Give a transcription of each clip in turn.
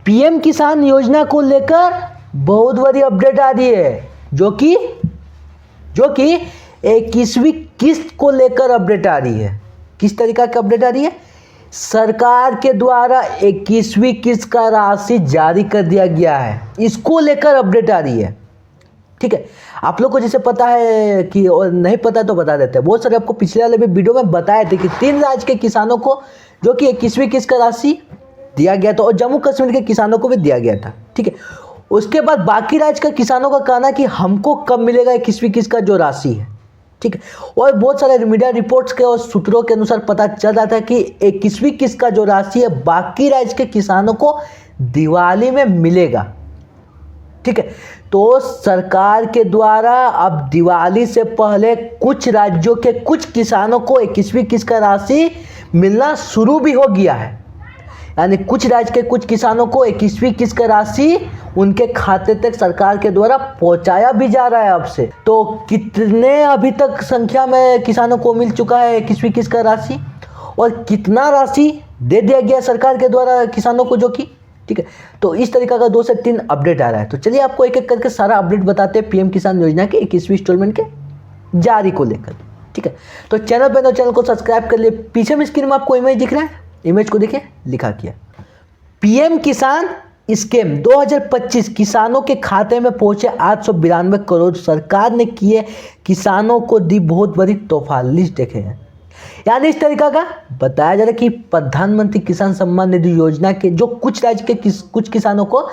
PM किसान योजना को लेकर बहुत बड़ी अपडेट आ रही है, जो कि 21वीं किस्त को लेकर अपडेट आ रही है। किस तरीका की अपडेट आ रही है? सरकार के द्वारा 21वीं किस्त का राशि जारी कर दिया गया है, इसको लेकर अपडेट आ रही है। ठीक है, आप लोग को जैसे पता है कि, और नहीं पता तो बता देते हैं, बहुत सारे आपको पिछले वाले भी वीडियो में बताए थे कि 3 राज्य के किसानों को जो कि 21वीं किस्त का राशि दिया गया था और जम्मू कश्मीर के किसानों को भी दिया गया था। ठीक है, उसके बाद बाकी राज्य के किसानों का कहना कि हमको कब मिलेगा 21वीं किस्त का जो राशि है। ठीक है, और बहुत सारे मीडिया रिपोर्ट्स के और सूत्रों के अनुसार पता चल रहा था कि 21वीं किस्त का जो राशि है बाकी राज्य के किसानों को दिवाली में मिलेगा। ठीक है, तो सरकार के द्वारा अब दिवाली से पहले कुछ राज्यों के कुछ किसानों को 21वीं किस्त का राशि मिलना शुरू भी हो गया है। यानी कुछ राज्य के कुछ किसानों को 21वीं किस्त का राशि उनके खाते तक सरकार के द्वारा पहुंचाया भी जा रहा है अब से। तो कितने अभी तक संख्या में किसानों को मिल चुका है 21वीं किस्त का राशि, और कितना राशि दे दिया गया सरकार के द्वारा किसानों को, जो कि ठीक है। तो इस तरीका का 2 से 3 अपडेट आ रहा है। तो चलिए आपको एक एक करके सारा अपडेट बताते हैं पीएम किसान योजना के 21वीं इंस्टॉलमेंट के जारी को लेकर। ठीक है, तो चैनल पर तो चैनल को सब्सक्राइब कर लिए। पीछे में स्क्रीन में आपको इमेज दिख रहा है, इमेज को देखिए, लिखा किया पीएम किसान स्कीम 2025 किसानों के खाते में पहुंचे 892 करोड़, सरकार ने किए किसानों को दी बहुत बड़ी तोहफा। लिस्ट देखे हैं, यानी इस तरीका का बताया जा रहा है कि प्रधानमंत्री किसान सम्मान निधि योजना के जो कुछ राज्य के कुछ किसानों को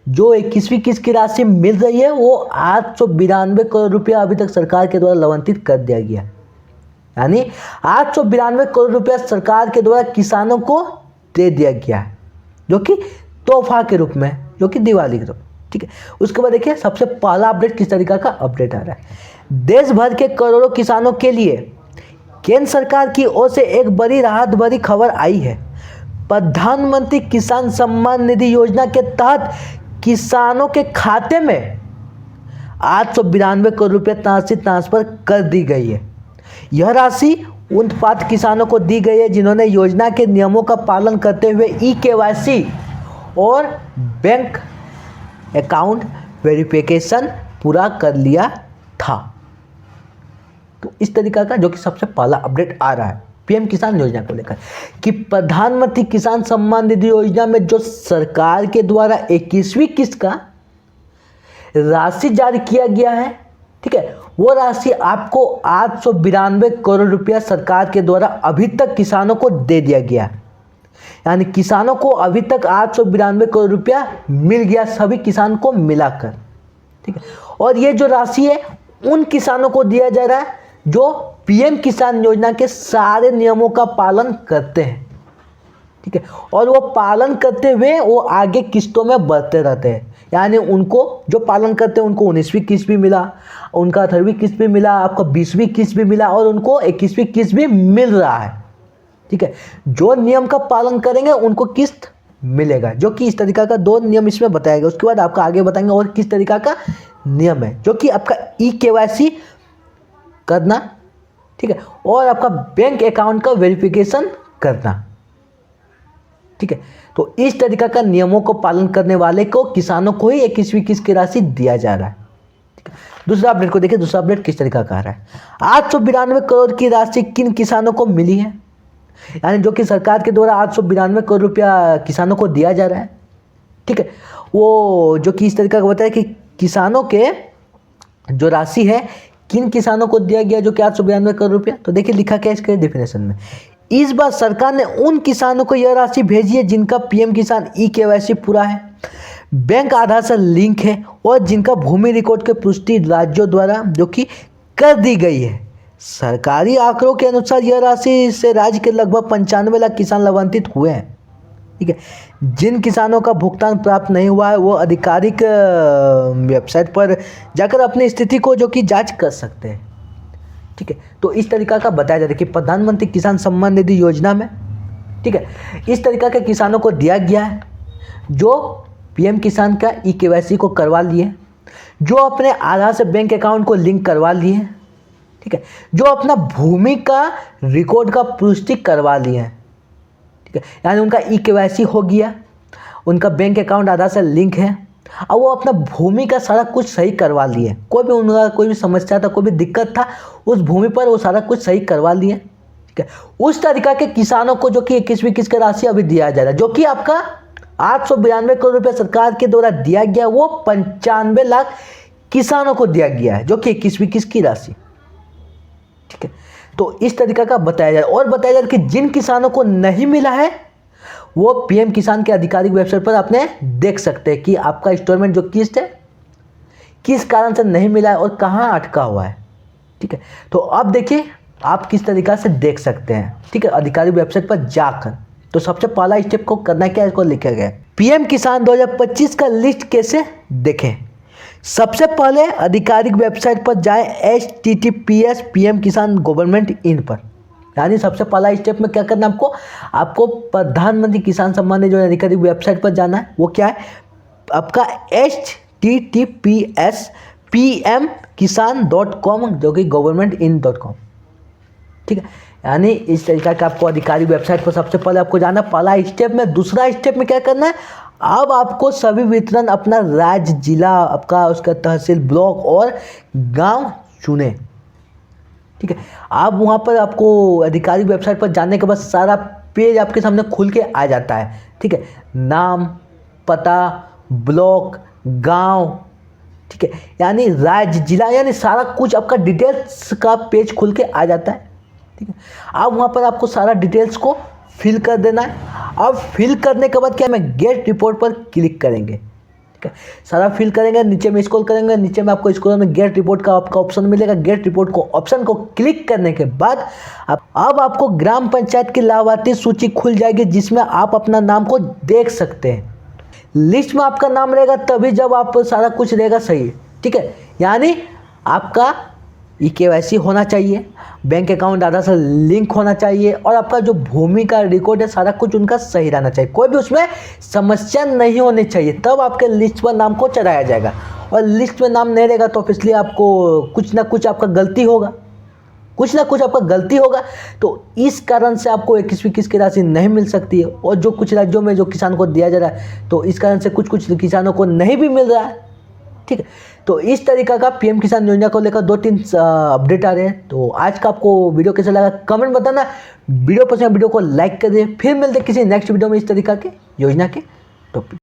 जो 21वीं किस्त की राशि मिल रही है वो 892 करोड़ रुपया अभी तक सरकार के द्वारा आवंटित कर दिया गया। यानी 892 करोड़ रुपया सरकार के द्वारा किसानों को दे दिया गया है, जो कि तोहफा के रूप में, जो कि दिवाली के रूप में। ठीक है, उसके बाद देखिए सबसे पहला अपडेट किस तरीका का अपडेट आ रहा है। देश भर के करोड़ों किसानों के लिए केंद्र सरकार की ओर से एक बड़ी राहत भरी खबर आई है। प्रधानमंत्री किसान सम्मान निधि योजना के तहत किसानों के खाते में 892 करोड़ रुपये राशि ट्रांसफर कर दी गई है। यह राशि उन पात्र किसानों को दी गई है जिन्होंने योजना के नियमों का पालन करते हुए ई-केवाईसी और बैंक अकाउंट वेरिफिकेशन पूरा कर लिया था। तो इस तरीका का जो कि सबसे पहला अपडेट आ रहा है पीएम किसान योजना को लेकर कि प्रधानमंत्री किसान सम्मान निधि योजना में जो सरकार के द्वारा 21वीं किस्त का राशि जारी किया गया है, ठीक है, वो राशि आपको 892 करोड़ रुपया सरकार के द्वारा अभी तक किसानों को दे दिया गया। यानी किसानों को अभी तक 892 करोड़ रुपया मिल गया, सभी किसान को मिलाकर। ठीक है, और ये जो राशि है उन किसानों को दिया जा रहा है जो पीएम किसान योजना के सारे नियमों का पालन करते हैं। ठीक है, और वो पालन करते हुए वो आगे किस्तों में बढ़ते रहते हैं। यानी उनको जो पालन करते हैं उनको 19वीं किस्त भी मिला, उनका 18वीं किस्त भी मिला, आपको 20वीं किस्त भी मिला और उनको 21वीं किस्त भी मिल रहा है। ठीक है, जो नियम का पालन करेंगे उनको किस्त मिलेगा, जो कि इस तरीका का 2 नियम इसमें बताया गया। उसके बाद आपका आगे बताएंगे और किस तरीका का नियम है, जो कि आपका ई-केवाईसी करना, ठीक है, और आपका बैंक अकाउंट का वेरिफिकेशन करना। ठीक है, तो इस तरीका का नियमों को पालन करने वाले को किसानों को ही 21वीं किस्त की राशि दिया जा रहा है। ठीक है, दूसरा अपडेट को देखिए, दूसरा अपडेट किस तरीका का आ रहा है। 892 करोड़ की राशि किन किसानों को मिली है, यानी जो कि सरकार के द्वारा 892 करोड़ रुपया किसानों को दिया जा रहा है। ठीक है, वो जो कि इस तरीका का बताया कि किसानों के जो राशि है किन किसानों को दिया गया जो कि 892 करोड़ रुपया। तो देखिए लिखा क्या है इसके डेफिनेशन में, इस बार सरकार ने उन किसानों को यह राशि भेजी है जिनका पीएम किसान ई-केवाईसी पूरा है, बैंक आधार से लिंक है और जिनका भूमि रिकॉर्ड की पुष्टि राज्यों द्वारा जो कि कर दी गई है। सरकारी आंकड़ों के अनुसार यह राशि से राज्य के लगभग 95 लाख किसान लाभान्वित हुए हैं। ठीक है, जिन किसानों का भुगतान प्राप्त नहीं हुआ है वो आधिकारिक वेबसाइट पर जाकर अपनी स्थिति को जो कि जांच कर सकते हैं। ठीक है, तो इस तरीका का बताया जाता है कि प्रधानमंत्री किसान सम्मान निधि योजना में, ठीक है, इस तरीका के किसानों को दिया गया है जो पीएम किसान का ई-केवाईसी को करवा लिए, जो अपने आधार से बैंक अकाउंट को लिंक करवा लिए, ठीक है, जो अपना भूमि का रिकॉर्ड का पुष्टि करवा लिए हैं। ठीक है, यानी उनका ई-केवाईसी हो गया उनका बैंक अकाउंट आधार से लिंक है और वो अपना भूमि का सारा कुछ सही करवा लिए। कोई भी उनका कोई भी समस्या था, कोई भी दिक्कत था, उस भूमि पर वो सारा कुछ सही करवा लिए। ठीक है, उस तरीका के किसानों को जो कि 21वीं किस्त की राशि अभी दिया जा रहा है, जो कि आपका 892 करोड़ रुपये सरकार के द्वारा दिया गया, वो 95 लाख किसानों को दिया गया है, जो कि 21वीं किस्त की राशि। ठीक है, तो इस तरीका का बताया जाए और बताया जाए कि जिन किसानों को नहीं मिला है वो पीएम किसान के आधिकारिक वेबसाइट पर आपने देख सकते हैं कि आपका इंस्टॉलमेंट जो किस्त है किस कारण से नहीं मिला है और कहाँ अटका हुआ है। ठीक है, तो अब देखिए आप किस तरीका से देख सकते हैं। ठीक है, आधिकारिक वेबसाइट पर जाकर तो सबसे पहला स्टेप को करना क्या है, इसको लिखा गया है पीएम किसान 2025 का लिस्ट कैसे देखें। सबसे पहले आधिकारिक वेबसाइट पर जाएं https pm किसान गवर्नमेंट इन पर, यानी सबसे पहला स्टेप में क्या करना है आपको प्रधानमंत्री किसान सम्मान निधि जो आधिकारिक वेबसाइट पर जाना है। वो क्या है आपका https pmkisan.com जो कि governmentin.com। ठीक है, यानी इस तरीका का आपको आधिकारिक वेबसाइट पर सबसे पहले आपको जाना पहला स्टेप में। दूसरा स्टेप में क्या करना है, अब आपको सभी वितरण अपना राज्य, जिला, आपका उसका तहसील, ब्लॉक और गांव चुने। ठीक है, आप वहाँ पर आपको आधिकारिक वेबसाइट पर जाने के बाद सारा पेज आपके सामने खुल के आ जाता है। ठीक है, नाम, पता, ब्लॉक, गांव, ठीक है, यानी राज्य, जिला, यानी सारा कुछ आपका डिटेल्स का पेज खुल के आ जाता है। ठीक है, अब वहाँ पर आपको सारा डिटेल्स को फिल कर देना है। अब फिल करने के बाद क्या मैं गेट रिपोर्ट पर क्लिक करेंगे। ठीक है, सारा फिल करेंगे, नीचे में स्क्रॉल करेंगे, नीचे में आपको स्क्रॉल में गेट रिपोर्ट का आपका ऑप्शन मिलेगा। गेट रिपोर्ट को ऑप्शन को क्लिक करने के बाद अब आपको ग्राम पंचायत की लाभार्थी सूची खुल जाएगी जिसमें आप अपना नाम को देख सकते हैं। लिस्ट में आपका नाम रहेगा तभी जब आप सारा कुछ रहेगा सही। ठीक है, यानी आपका KYC होना चाहिए, बैंक अकाउंट आधार से लिंक होना चाहिए और आपका जो भूमि का रिकॉर्ड है सारा कुछ उनका सही रहना चाहिए, कोई भी उसमें समस्या नहीं होनी चाहिए, तब आपके लिस्ट पर नाम को चढ़ाया जाएगा। और लिस्ट में नाम नहीं रहेगा तो इसलिए आपको कुछ ना कुछ आपका गलती होगा, कुछ ना कुछ आपका गलती होगा, तो इस कारण से आपको 21वीं किस्त की राशि नहीं मिल सकती है। और जो कुछ राज्यों में जो किसान को दिया जा रहा है तो इस कारण से कुछ किसानों को नहीं भी मिल रहा है। ठीक है, तो इस तरीका का पीएम किसान योजना को लेकर 2-3 अपडेट आ रहे हैं। तो आज का आपको वीडियो कैसा लगा कमेंट बताना, वीडियो पसंद वीडियो को लाइक कर दें। फिर मिलते किसी नेक्स्ट वीडियो में इस तरीका के योजना के टॉपिक।